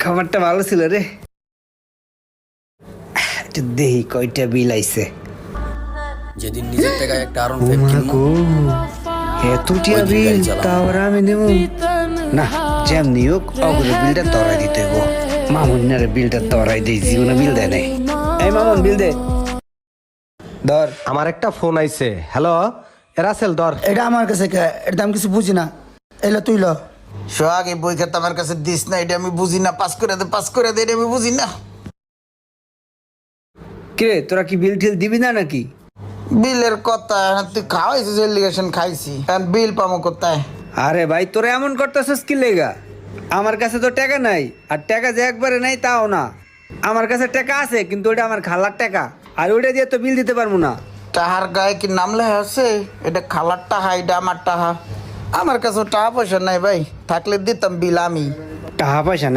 খাবারটা ভালো ছিল রে। একটু দেহি কয়টা বিল আইছে। যেদিন নিজের টাকায় একটা আরন ও ফাইভ মা কিনবো গো, এতটিয়া ওই দিন বিল গাড়ি চালাবো। তাও আমি দেব না। যেমনি হোক অগ্রে বিলটা তরাই দিতে হইব। মামুনারে বিলটা তরাই দেই, জীবনে বিল দেয় নাই। এই মামুন বিল দে। ধর। আমার একটা ফোন আইছে। হ্যালো রাসেল ধর। এটা আমার কাছে কে? এটা আমি কিছু বুঝি না। এলো তুই ল। সোহাগ এই বই খাতা আমার কাছে দিস না, এটা আমি বুঝি না। পাস করে দে, এটা আমি বুঝি না। কিরে তোরা কি বিল ঠিল দিবি না নাকি? বিলের কথা তুই খাওয়াইছিস, এলিগেশন খাইছি, এখন বিল পাবো কোথায়? আরে ভাই তোরা এমন করতেছিস কি লেগা? আমার কাছে তো টাকা নাই, আর টাকা যে একবারে নাই তাও না। আমার কাছে টাকা আছে, কিন্তু ওটা আমার খালার টাকা, আর ওটা দিয়ে তো বিল দিতে পারবো না। টাহার গায়ে কি নাম লেখা আছে? এটা খালার টাহা, এটা আমার টাহা। আমার কাছে টাকা পয়সা নাই ভাই, থাকলে দিতাম বিল আমি। টাকা পয়সা নাই